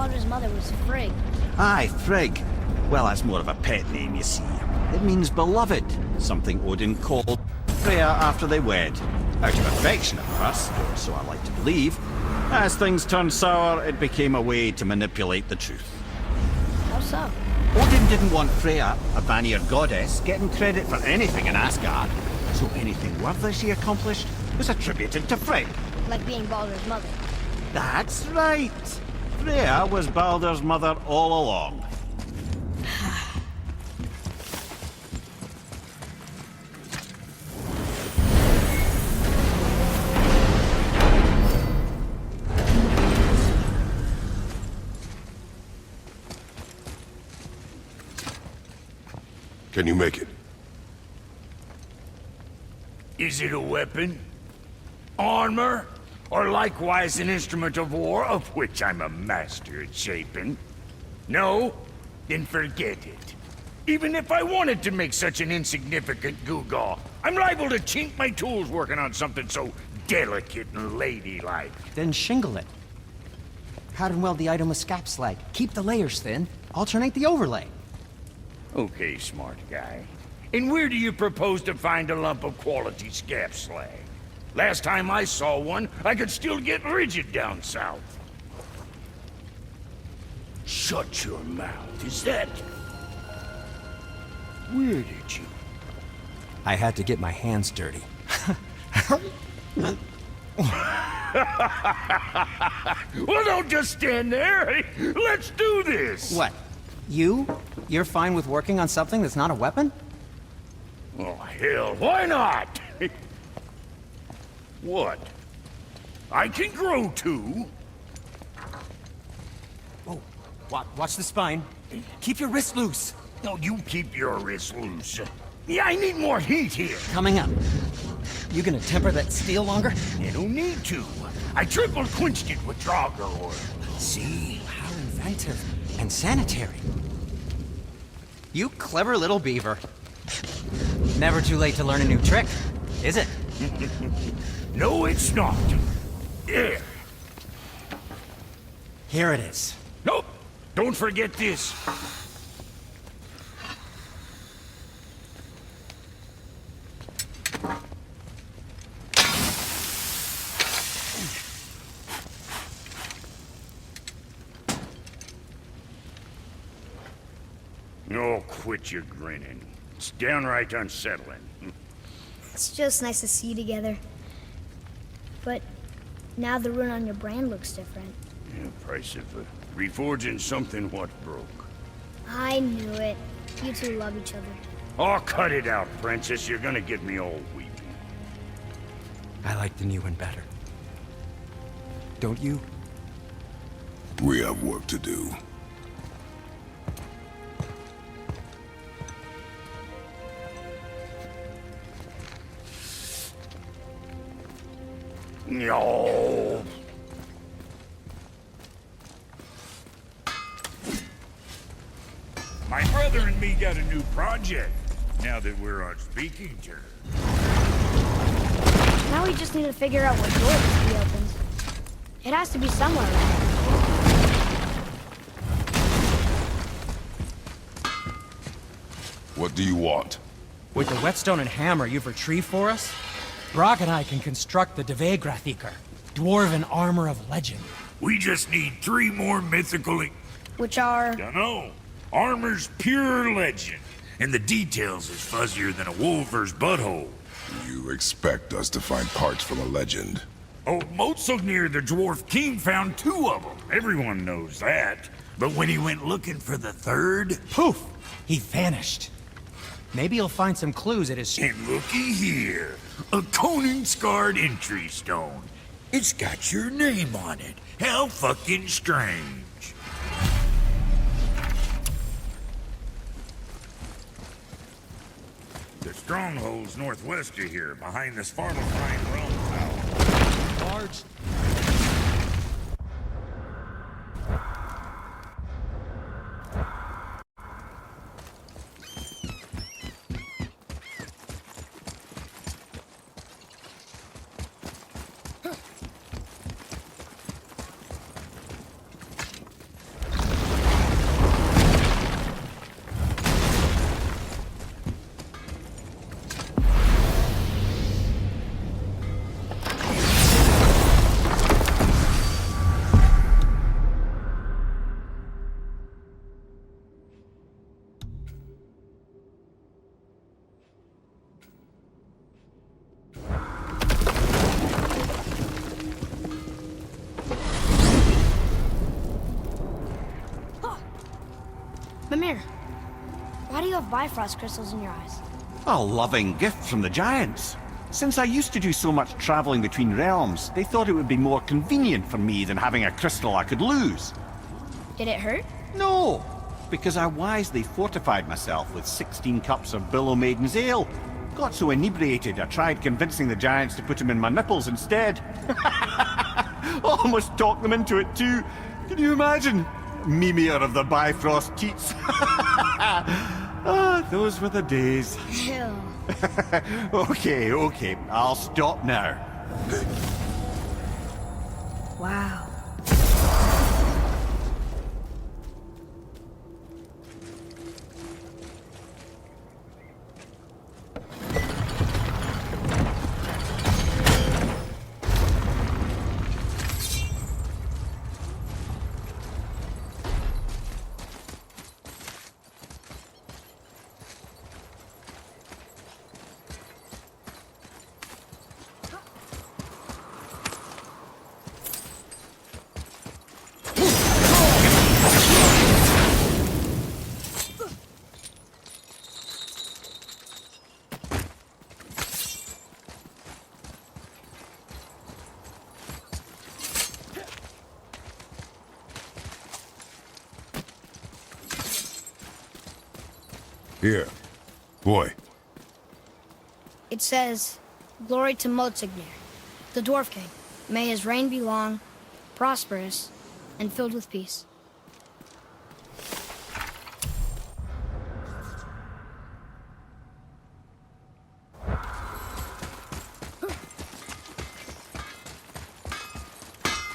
Baldur's mother was Frigg. Aye, Frigg. Well, that's more of a pet name, you see. It means beloved, something Odin called Freya after they wed. Out of affection at first, or so I like to believe. As things turned sour, it became a way to manipulate the truth. How so? Odin didn't want Freya, a Vanir goddess, getting credit for anything in Asgard. So anything worthy she accomplished was attributed to Frigg. Like being Baldur's mother. That's right. Freya was Baldur's mother all along. Can you make it? Is it a weapon? Armor? Or likewise an instrument of war, of which I'm a master at shaping? No? Then forget it. Even if I wanted to make such an insignificant gewgaw, I'm liable to chink my tools working on something so delicate and ladylike. Then shingle it. Cut and weld the item with scap slag. Keep the layers thin. Alternate the overlay. Okay, smart guy. And where do you propose to find a lump of quality scap slag? Last time I saw one, I could still get rigid down south. Shut your mouth, is that... Where did you... I had to get my hands dirty. Well, don't just stand there. Let's do this. What? You're fine with working on something that's not a weapon? Oh, hell, why not? What? I can grow too. Oh, watch the spine. Keep your wrist loose. No, you keep your wrist loose. Yeah, I need more heat here. Coming up. You gonna temper that steel longer? You don't need to. I triple quenched it with Draugr oil. See, how inventive and sanitary. You clever little beaver. Never too late to learn a new trick, is it? No, it's not. There. Here it is. Nope. Don't forget this. Oh, quit your grinning. It's downright unsettling. It's just nice to see you together. But now the rune on your brand looks different. Yeah, price of reforging something what broke. I knew it. You two love each other. Oh, cut it out, Princess. You're gonna get me all weepy. I like the new one better. Don't you? We have work to do. No. My brother and me got a new project, now that we're on speaking terms. Now we just need to figure out what door this key opens. It has to be somewhere around here. What do you want? With the whetstone and hammer you've retrieved for us, Brock and I can construct the Dvegrathikar, dwarven armor of legend. We just need 3 more mythical... Which are... Dunno. Armor's pure legend, and the details is fuzzier than a wolver's butthole. You expect us to find parts from a legend? Oh, Motsognir the Dwarf King found 2 of them. Everyone knows that. But when he went looking for the 3rd... Poof! He vanished. Maybe he'll find some clues at his... And looky here. A Conan-scarred entry stone. It's got your name on it. How fucking strange. The stronghold's northwest of here, behind this Svartalfheim realm tower. Large... Come here. Why do you have Bifrost crystals in your eyes? A loving gift from the giants. Since I used to do so much traveling between realms, they thought it would be more convenient for me than having a crystal I could lose. Did it hurt? No, because I wisely fortified myself with 16 cups of Billow Maiden's ale. Got so inebriated, I tried convincing the giants to put them in my nipples instead. Almost talked them into it too. Can you imagine? Mimir of the Bifrost teats. Ah, those were the days. Ew. Okay, I'll stop now. Wow. Here. Boy. It says, "Glory to Motsignir, the Dwarf King. May his reign be long, prosperous, and filled with peace."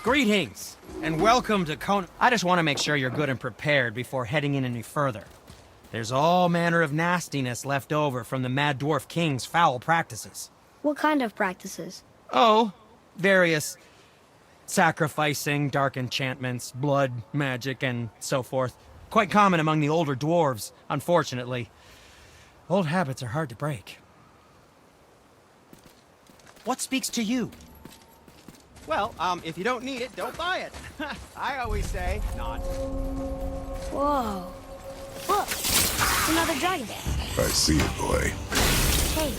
Greetings, and welcome to I just want to make sure you're good and prepared before heading in any further. There's all manner of nastiness left over from the Mad Dwarf King's foul practices. What kind of practices? Oh, various sacrificing, dark enchantments, blood, magic, and so forth. Quite common among the older dwarves, unfortunately. Old habits are hard to break. What speaks to you? Well, if you don't need it, don't buy it. I always say, nod. Whoa. Look, it's another dragon. I see it, boy. Hey,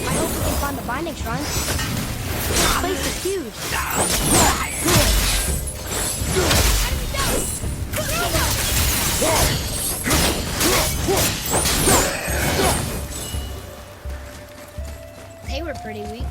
I hope we can find the binding shrine. This place is huge. They were pretty weak.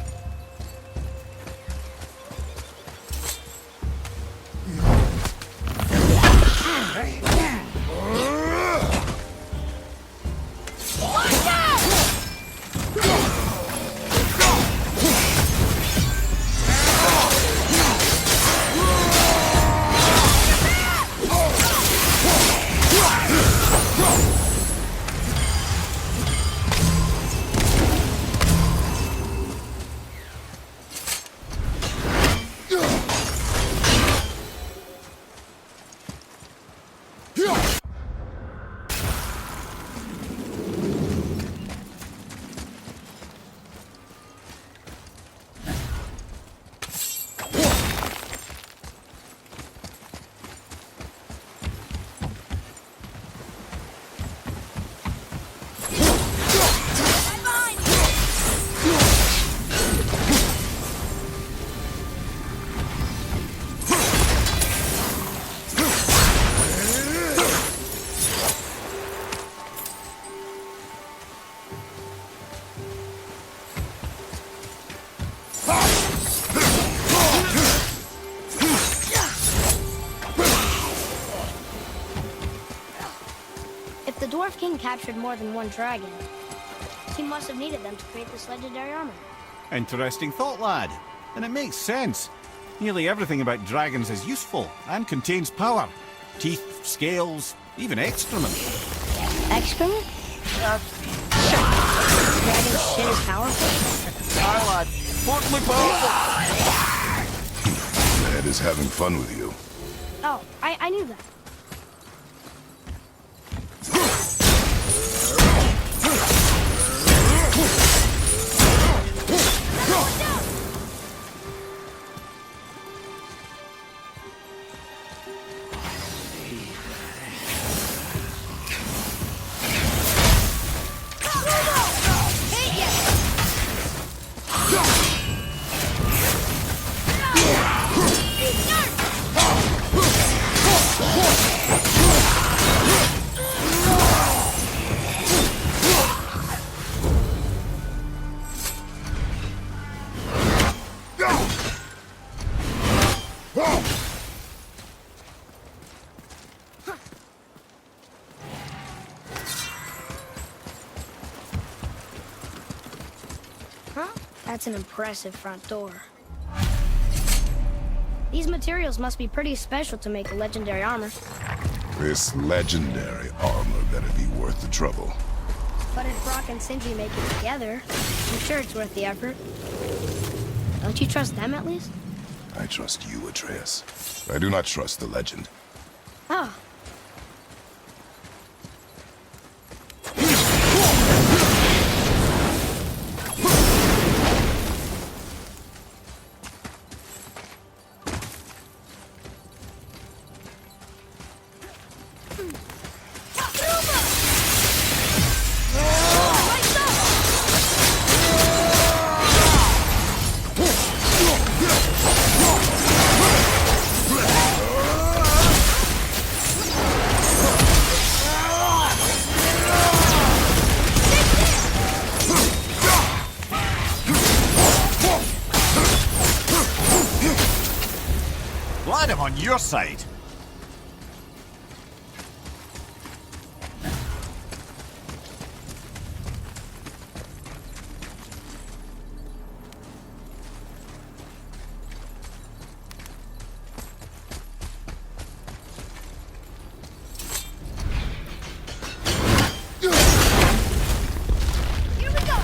If the Dwarf King captured more than one dragon, he must have needed them to create this legendary armor. Interesting thought, lad. And it makes sense. Nearly everything about dragons is useful and contains power. Teeth, scales, even excrement. Excrement? Dragon shit is powerful? Lad, portly powerful. Ned is having fun with you. Oh, I knew that. That's an impressive front door. These materials must be pretty special to make a legendary armor. This legendary armor better be worth the trouble. But if Brock and Sindri make it together, I'm sure it's worth the effort. Don't you trust them at least? I trust you, Atreus. I do not trust the legend. Oh. Glad I'm on your side. Here we go!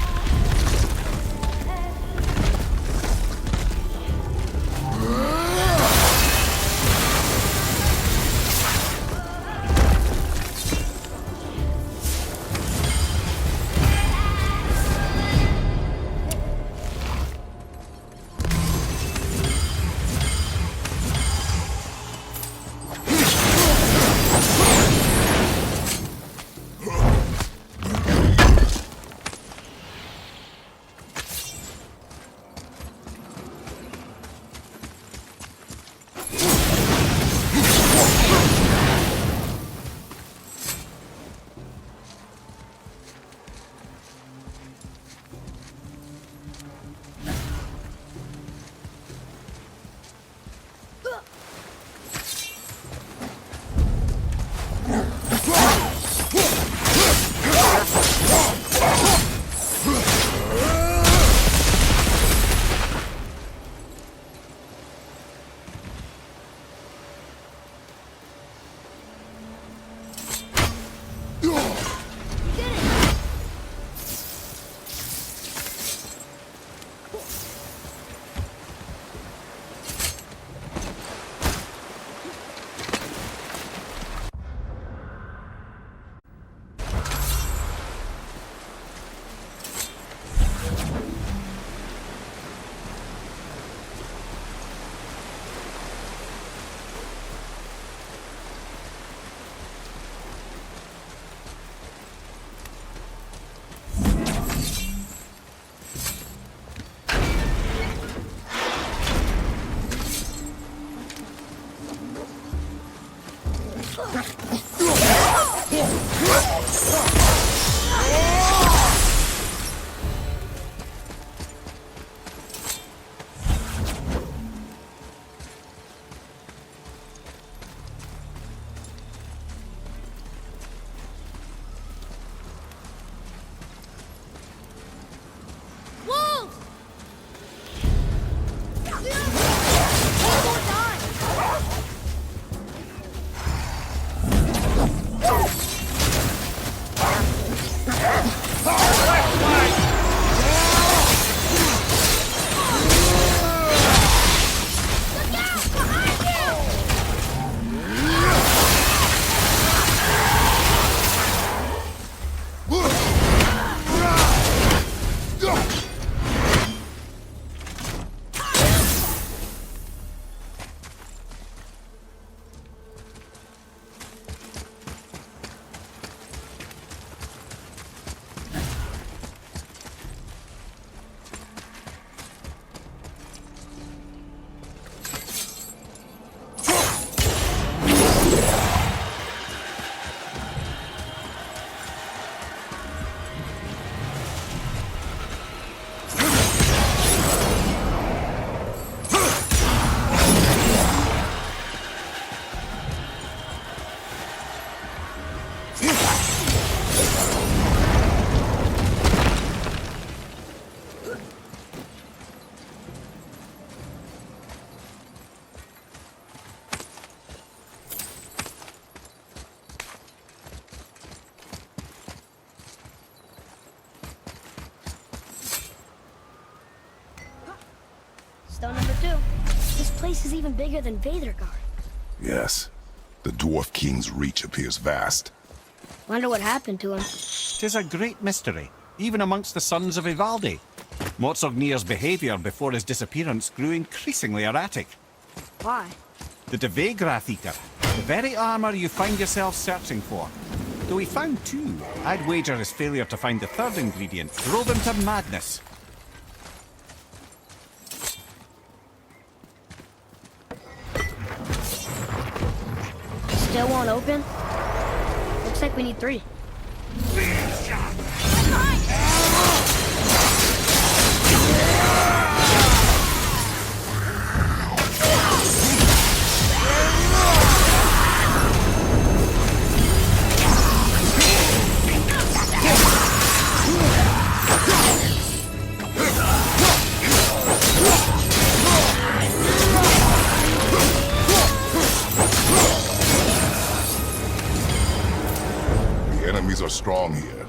though, number 2. This place is even bigger than Vadergard. Yes. The Dwarf King's reach appears vast. Wonder what happened to him. 'Tis a great mystery, even amongst the sons of Ivaldi. Motsognir's behaviour before his disappearance grew increasingly erratic. Why? The Devegrath Eater, the very armour you find yourself searching for. Though he found 2, I'd wager his failure to find the 3rd ingredient drove him to madness. Still won't open? Looks like we need 3. The enemies are strong here.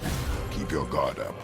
Keep your guard up.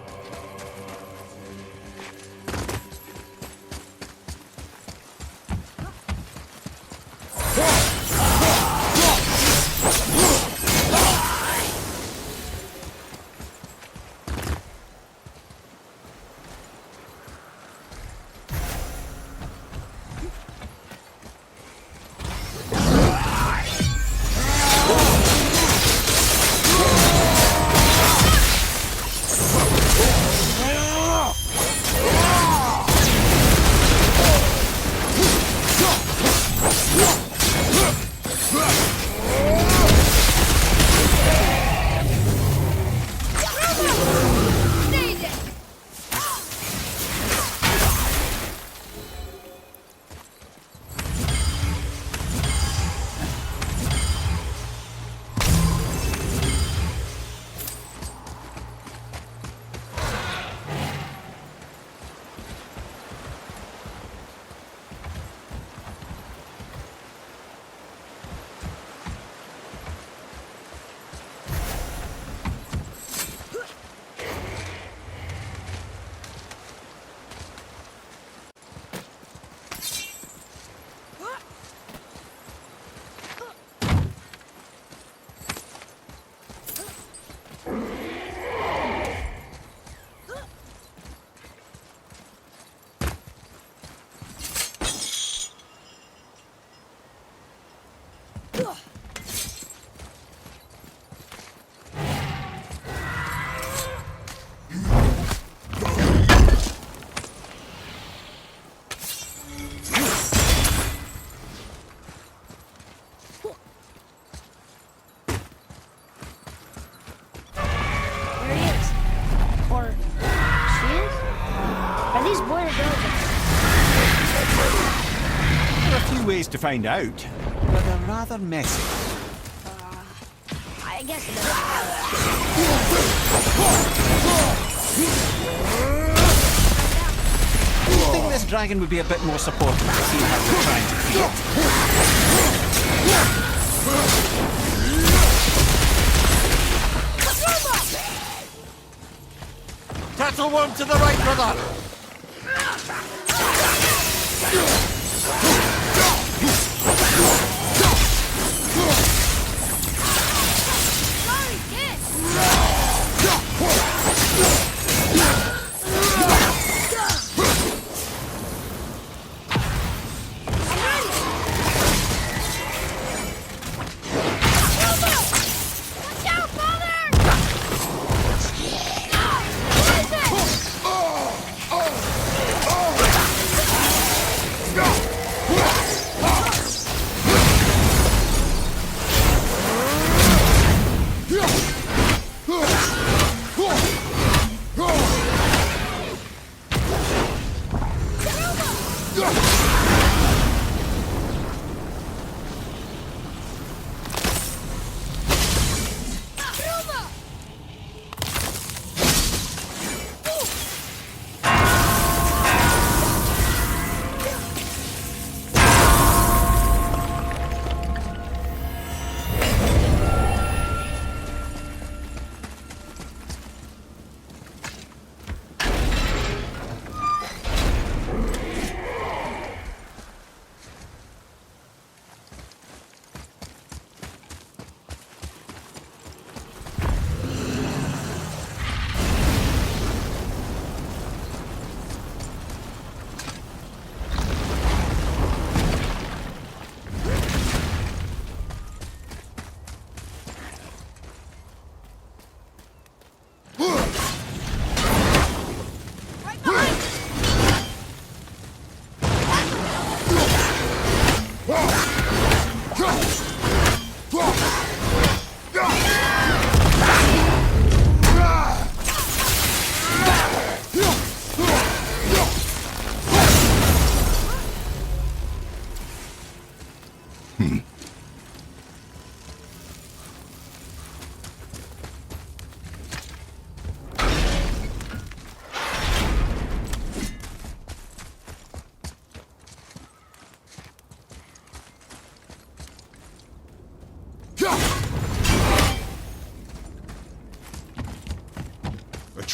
Ways to find out, but they're rather messy. I guess it doesn't. I think this dragon would be a bit more supportive to see how we're trying to create. Turtle worm to the right, brother!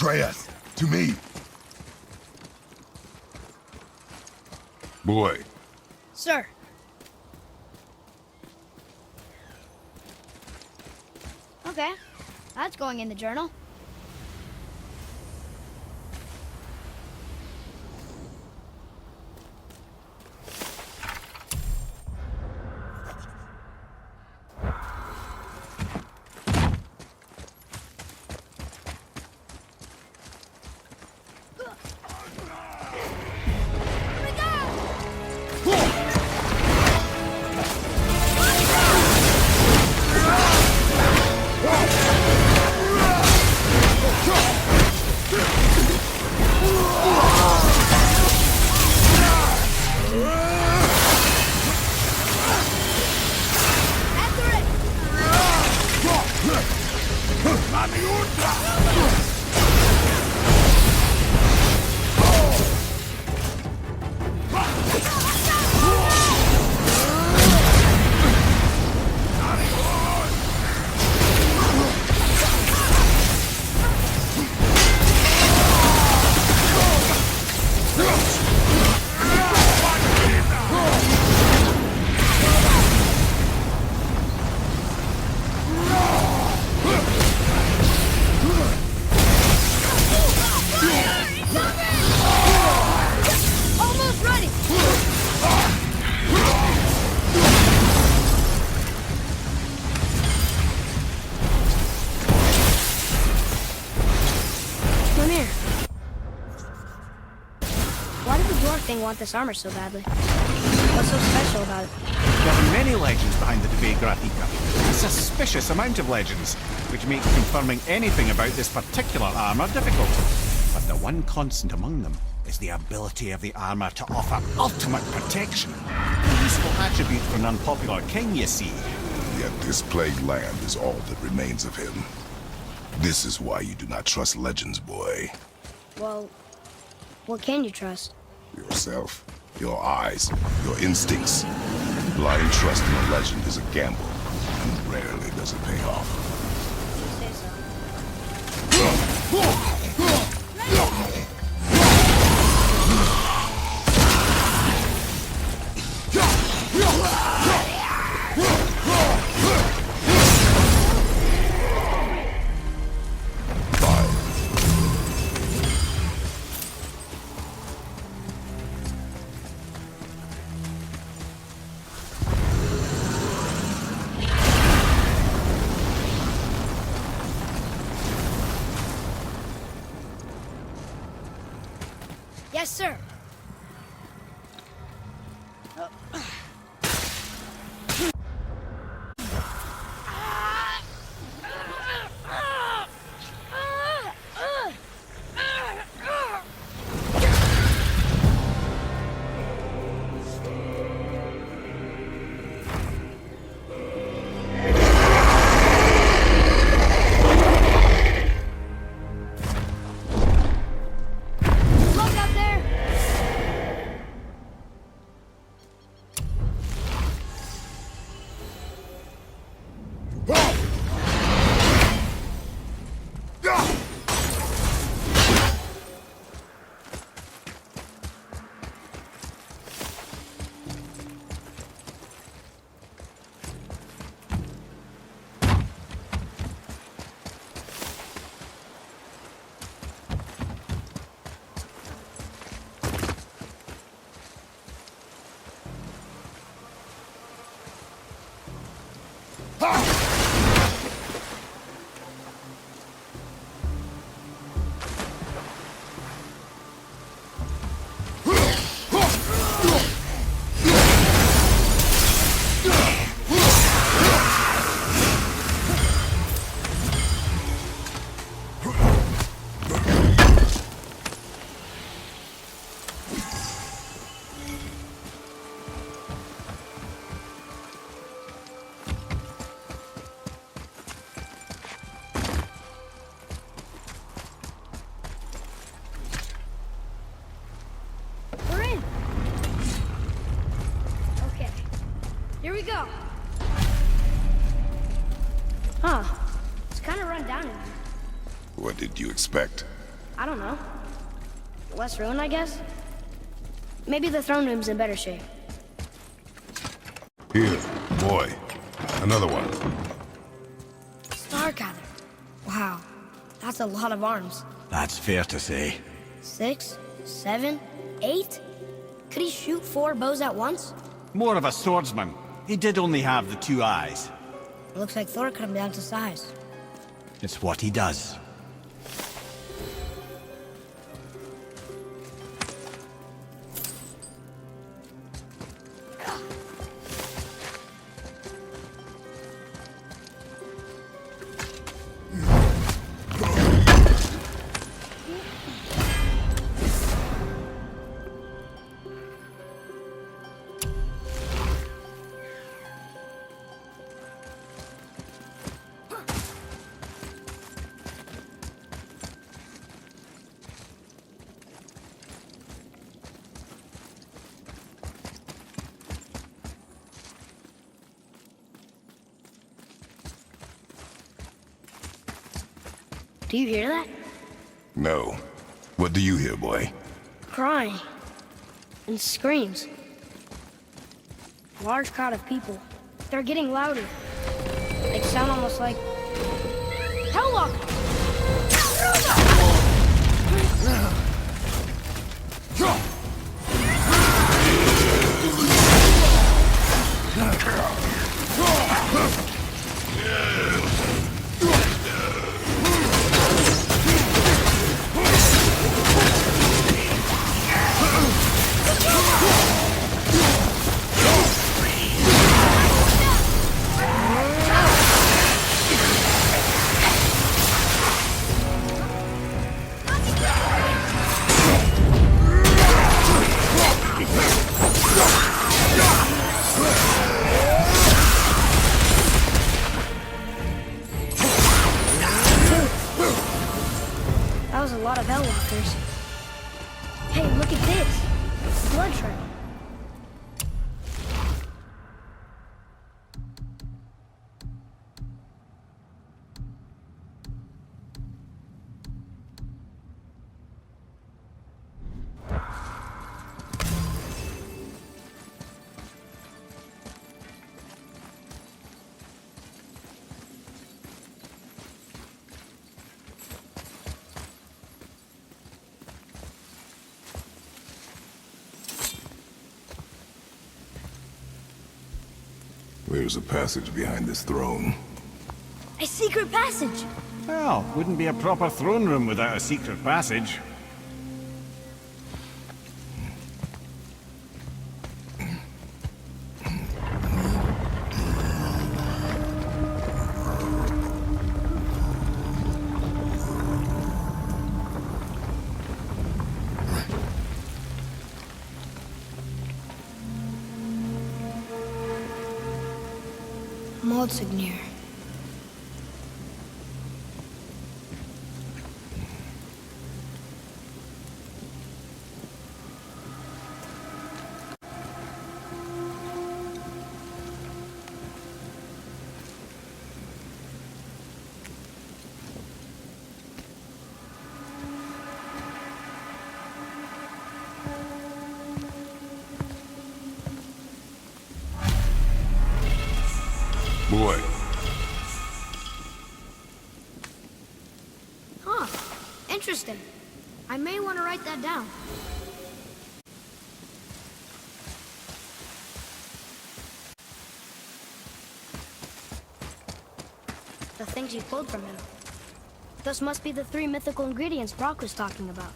Atreus, to me. Boy, Sir. Okay, that's going in the journal. Almost ready. Come here. Why did the dwarf thing want this armor so badly? What's so special about it? There are many legends behind the debate Gratica. A suspicious amount of legends, which makes confirming anything about this particular armor difficult. But the one constant among them is the ability of the armor to offer ultimate protection. A useful attribute for an unpopular king, you see. yet this plagued land is all that remains of him. This is why you do not trust legends, boy. Well, what can you trust? Yourself, your eyes, your instincts. Blind trust in a legend is a gamble, and rarely does it pay off. You say so. Yes, sir. Look out there! We're in. Okay, here we go. Huh, it's kind of run down in here. What did you expect? I don't know. Less ruined, I guess? Maybe the throne room's in better shape. Here, boy. Another one. Stargather. Wow, that's a lot of arms. That's fair to say. 6, 7, 8? Could he shoot 4 bows at once? More of a swordsman. He did only have the 2 eyes. It looks like Thor cut him down to size. It's what he does. Do you hear that? No. What do you hear, boy? Crying. And screams. Large crowd of people. They're getting louder. They sound almost like... Helllock! That was a lot of Hellwalkers. Hey, look at this. Blood trail. There's a passage behind this throne. A secret passage! Well, wouldn't be a proper throne room without a secret passage. Motsognir. Boy, Huh. Interesting. I may want to write that down. The things you pulled from him. Those must be the 3 mythical ingredients Brock was talking about.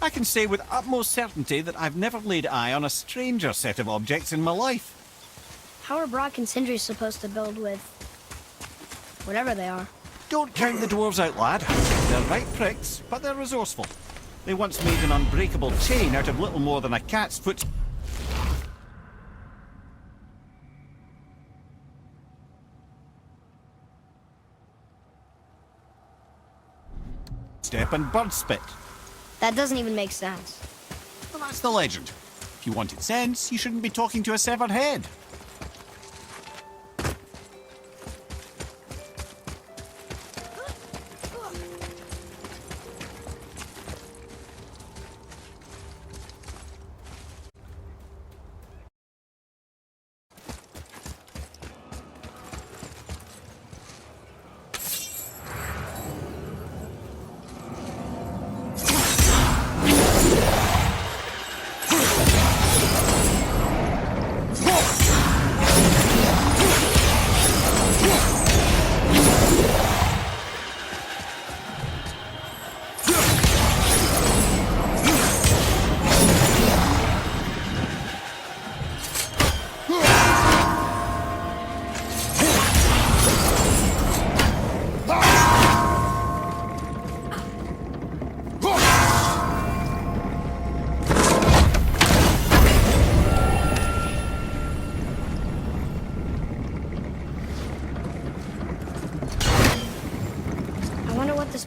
I can say with utmost certainty that I've never laid eye on a stranger set of objects in my life. How are Brock and Sindri supposed to build with... whatever they are? Don't count the dwarves out, lad. They're right pricks, but they're resourceful. They once made an unbreakable chain out of little more than a cat's foot. Step and bird spit. That doesn't even make sense. Well, that's the legend. If you wanted sense, you shouldn't be talking to a severed head.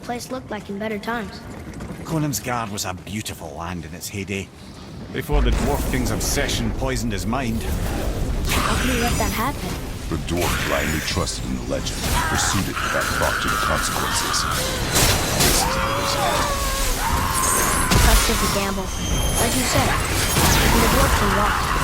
place looked like in better times. Konamsgard was a beautiful land in its heyday, before the Dwarf King's obsession poisoned his mind. How could he let that happen? The dwarf blindly trusted in the legend, pursued it without thought to the consequences. This is the result. That's just a gamble. Like you said, even the dwarf can walk.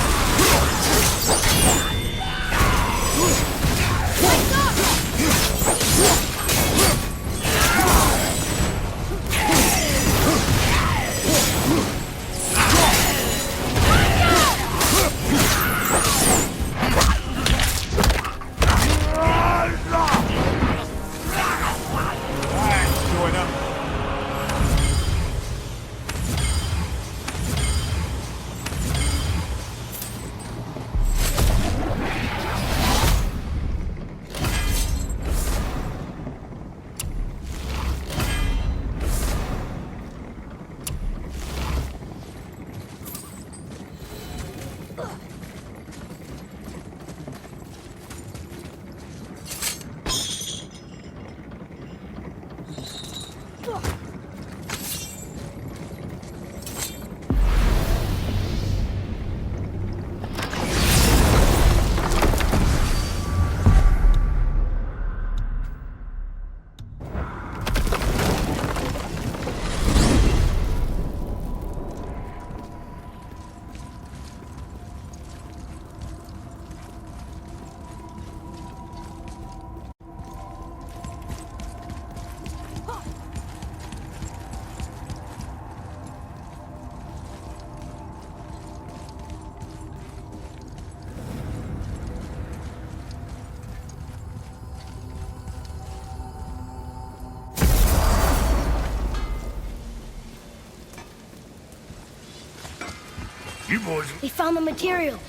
You boys... We found the materials.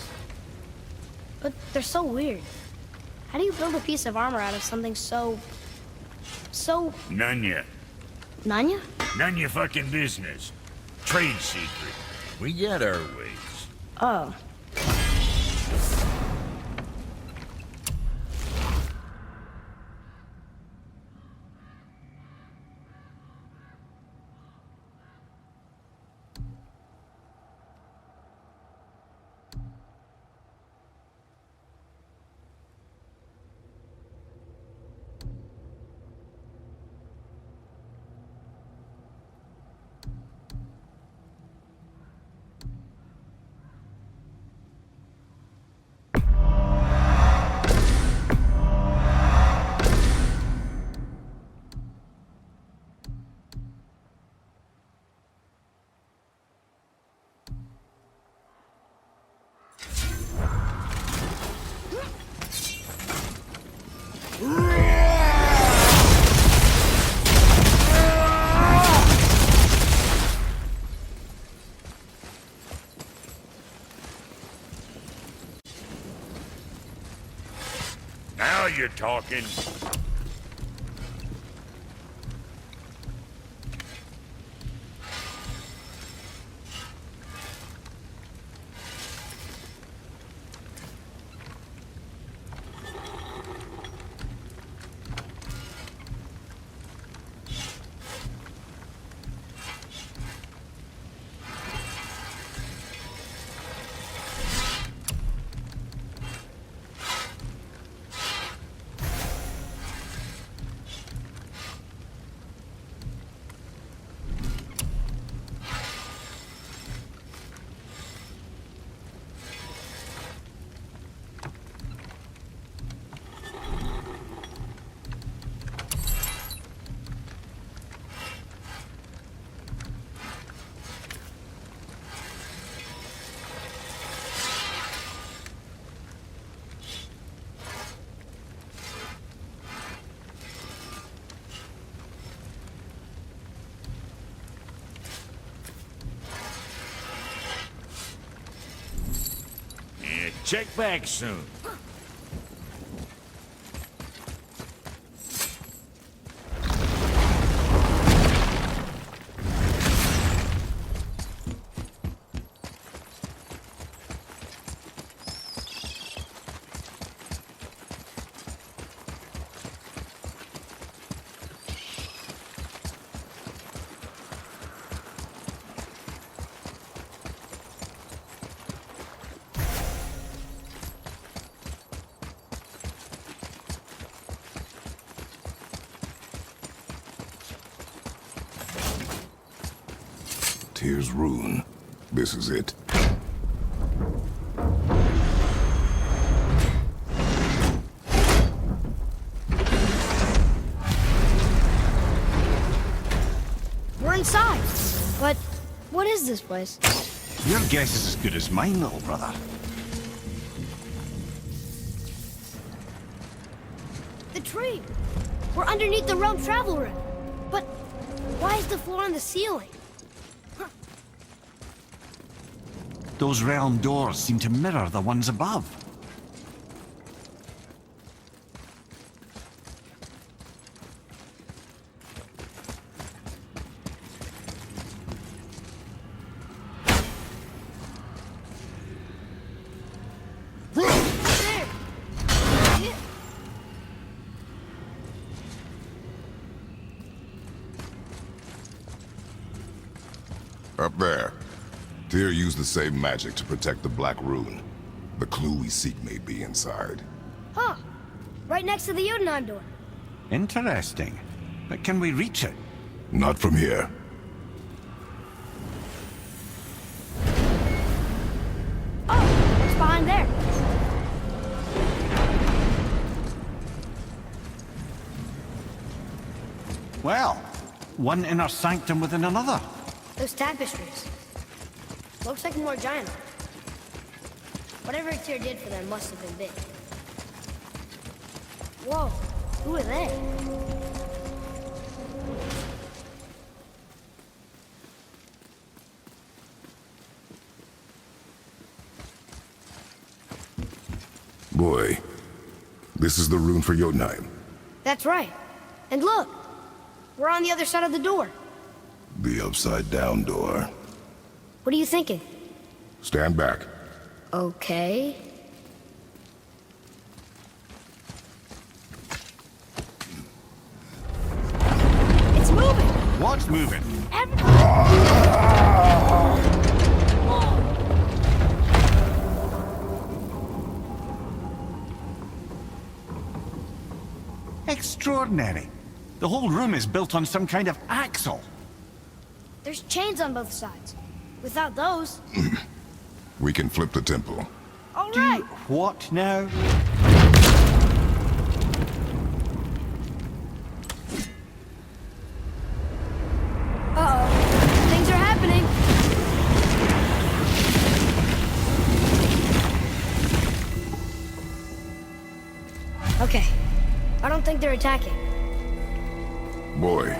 But they're so weird. How do you build a piece of armor out of something so... None yet. Nanya? None your fucking business. Trade secret. We got our ways. Oh. Now you're talking. Check back soon. Here's Rune. This is it. We're inside. But what is this place? Your guess is as good as mine, little brother. The tree. We're underneath the realm travel room. But why is the floor on the ceiling? Those realm doors seem to mirror the ones above. There. Yeah. Up there. Tyr used the same magic to protect the Black Rune. The clue we seek may be inside. Huh. Right next to the Jotunheim door. Interesting. But can we reach it? Not from here. Oh, what's behind there? Well, one inner sanctum within another. Those tapestries. Looks like more giant art. Whatever Tyr did for them must have been big. Whoa, who are they? Boy, this is the rune for Jotunheim. That's right. And look, we're on the other side of the door. The upside-down door. What are you thinking? Stand back. Okay. It's moving! What's moving? Extraordinary. The whole room is built on some kind of axle. There's chains on both sides. Without those... We can flip the temple. All right! What now? Uh-oh. Things are happening. Okay. I don't think they're attacking. Boy,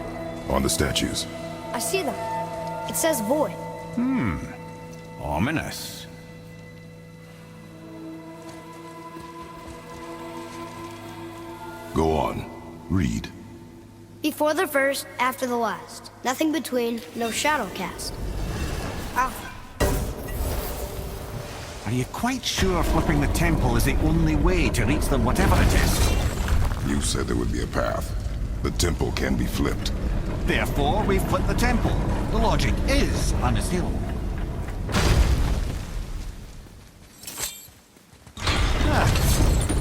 on the statues. I see them. It says void. Ominous. Go on. Read. Before the first, after the last. Nothing between, no shadow cast. Alpha. Are you quite sure flipping the temple is the only way to reach them, whatever it is? You said there would be a path. The temple can be flipped. Therefore, we flip the temple. The logic is unassailable.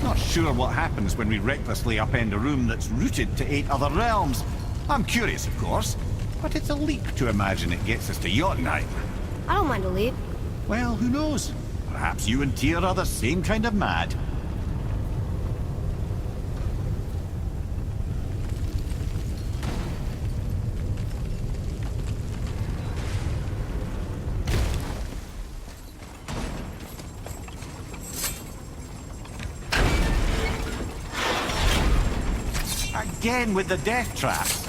Not sure what happens when we recklessly upend a room that's rooted to 8 other realms. I'm curious, of course, but it's a leap to imagine it gets us to Jotunheim. I don't mind a leap. Well, who knows? Perhaps you and Tyr are the same kind of mad. Again with the death traps.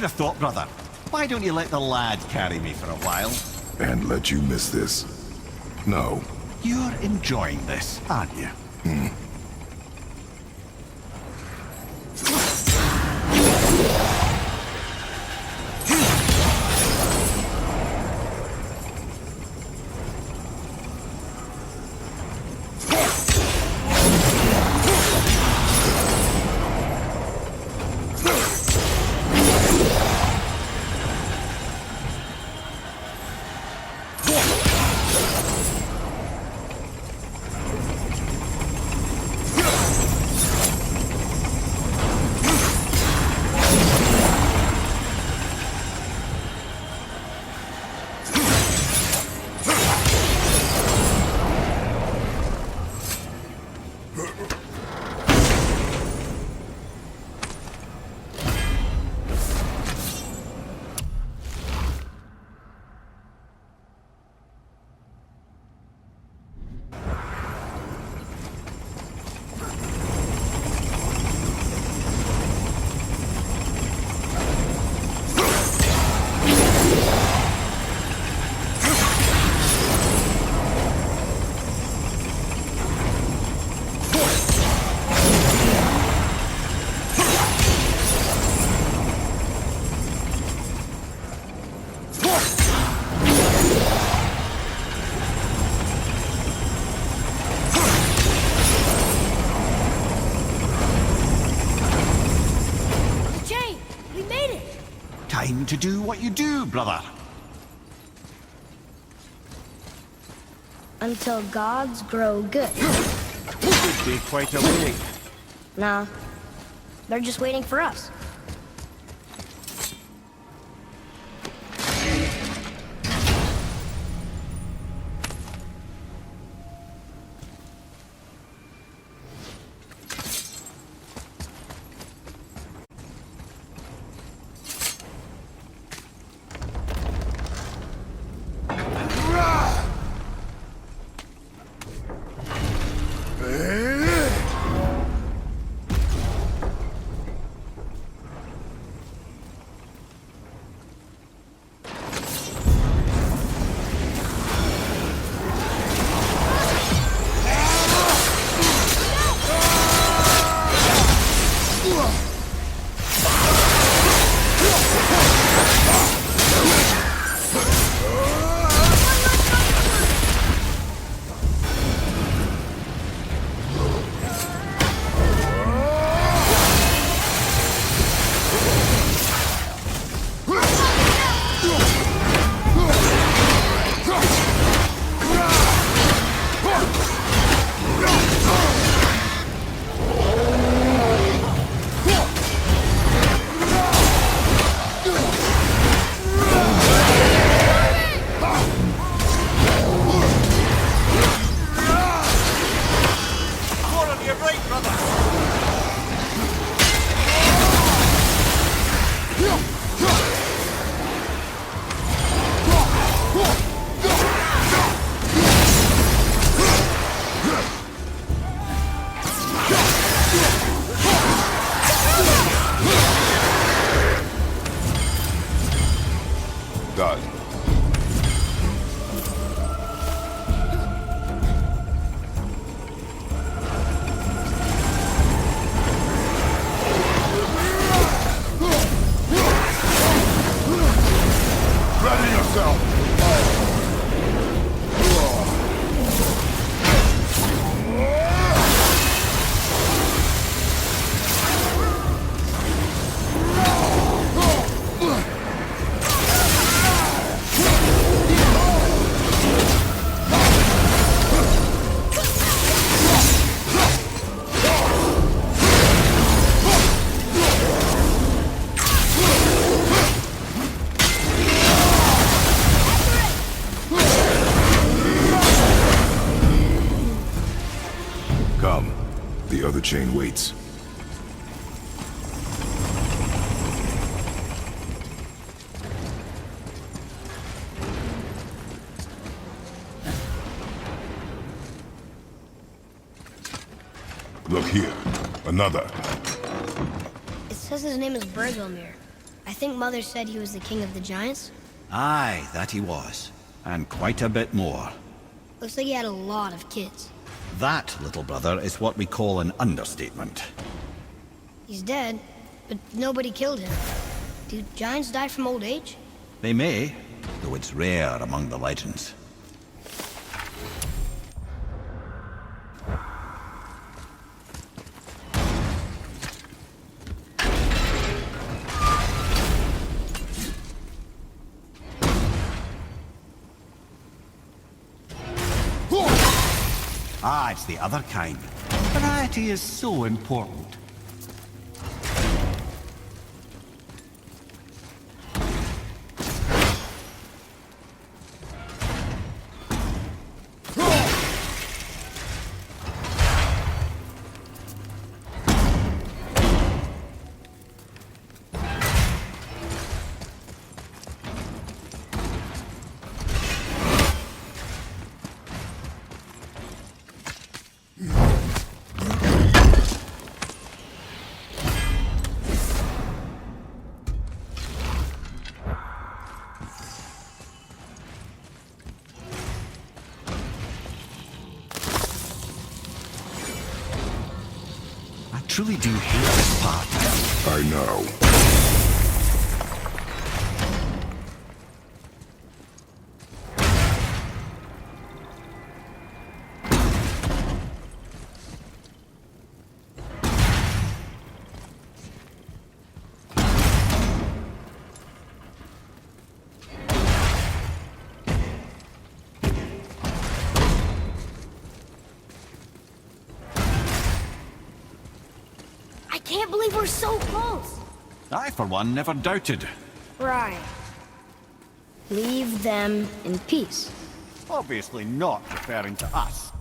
had a thought, brother. Why don't you let the lad carry me for a while? And let you miss this? No. You're enjoying this, aren't you? Time to do what you do, brother. Until gods grow good. Could be quite a wait. Nah, they're just waiting for us. Done. Ready yourself. Come. The other chain waits. Look here. Another. It says his name is Bergelmir. I think Mother said he was the king of the giants. Aye, that he was. And quite a bit more. Looks like he had a lot of kids. That, little brother, is what we call an understatement. He's dead, but nobody killed him. Do giants die from old age? They may, though it's rare among the legends. Ah, it's the other kind. Variety is so important. I truly do hate this part. I know. I can't believe we're so close! I, for one, never doubted. Right. Leave them in peace. Obviously not referring to us.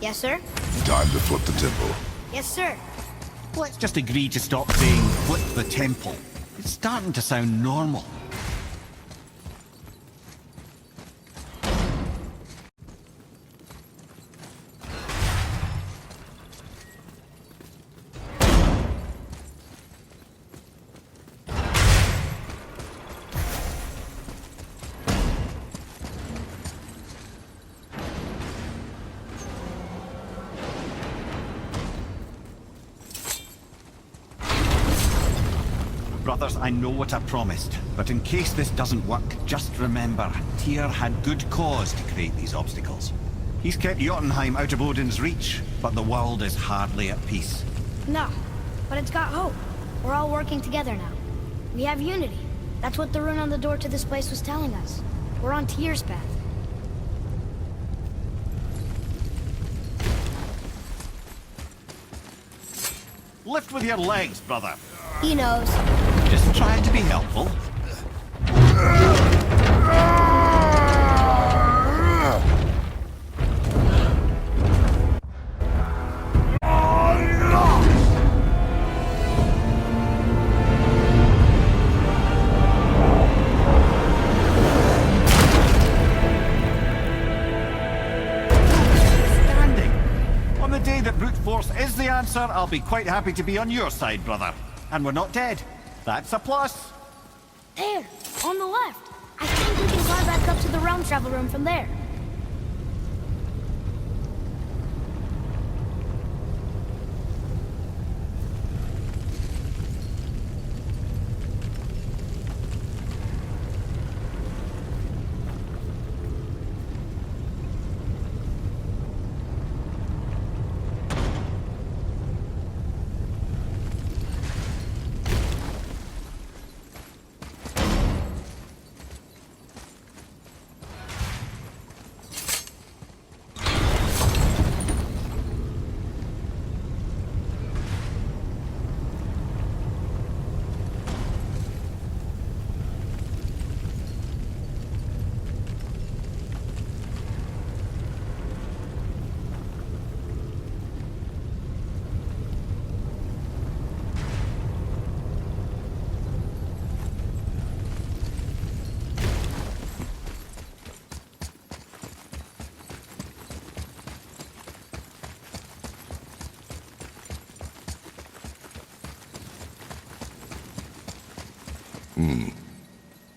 Yes, sir? Time to flip the temple. Yes, sir. Let's just agree to stop saying flip the temple. It's starting to sound normal. Brothers, I know what I promised, but in case this doesn't work, just remember, Tyr had good cause to create these obstacles. He's kept Jotunheim out of Odin's reach, but the world is hardly at peace. No, but it's got hope. We're all working together now. We have unity. That's what the rune on the door to this place was telling us. We're on Tyr's path. Lift with your legs, brother. He knows. Just trying to be helpful. Standing. On the day that brute force is the answer, I'll be quite happy to be on your side, brother. And we're not dead. That's a plus. There, on the left. I think we can climb back up to the realm travel room from there.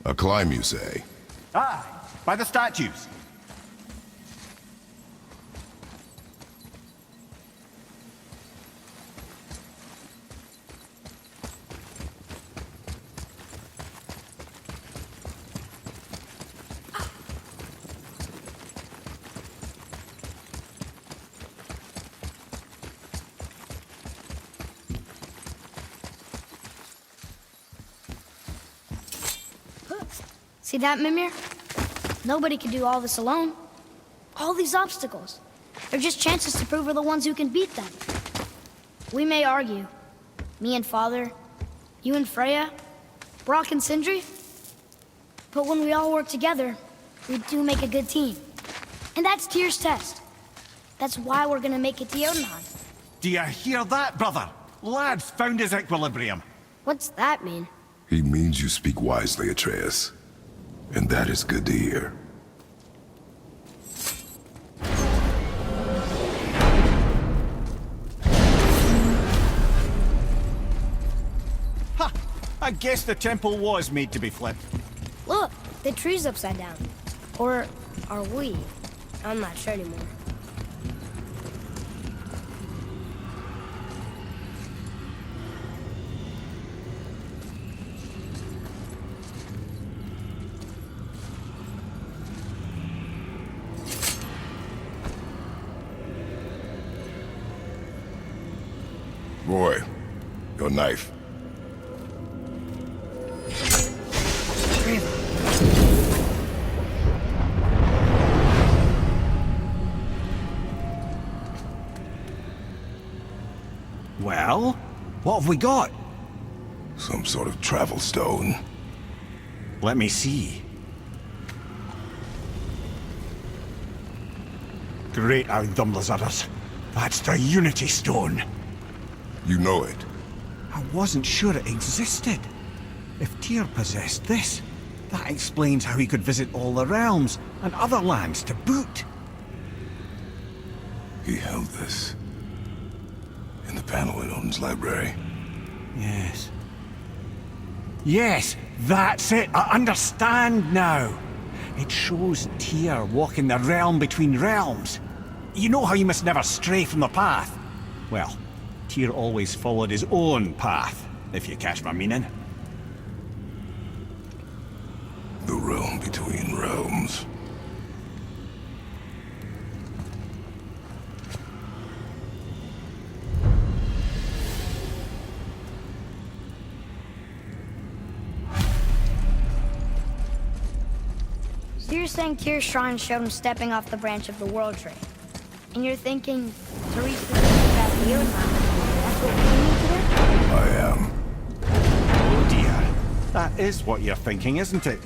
A climb, you say? Ah, by the statues. See that, Mimir? Nobody can do all this alone. All these obstacles. They're just chances to prove we're the ones who can beat them. We may argue. Me and Father, you and Freya, Brock and Sindri. But when we all work together, we do make a good team. And that's Tyr's test. That's why we're gonna make it to Jotunheim. Do you hear that, brother? Lad's found his equilibrium. What's that mean? He means you speak wisely, Atreus. And that is good to hear. Ha! I guess the temple was made to be flipped. Look, the tree's upside down. Or are we? I'm not sure anymore. Roy, your knife. Well, what have we got? Some sort of travel stone. Let me see. Great Thumblers. That's the Unity Stone. You know it. I wasn't sure it existed. If Tyr possessed this, that explains how he could visit all the realms and other lands to boot. He held this in the panel in Odin's library. Yes. Yes, that's it. I understand now. It shows Tyr walking the realm between realms. You know how you must never stray from the path? Well, Tyr always followed his own path, if you catch my meaning. The realm between realms. So you're saying Tyr's shrine showed him stepping off the branch of the World Tree. And you're thinking to reach the path of the Earth, that's what we need to do? I am. Oh dear. That is what you're thinking, isn't it?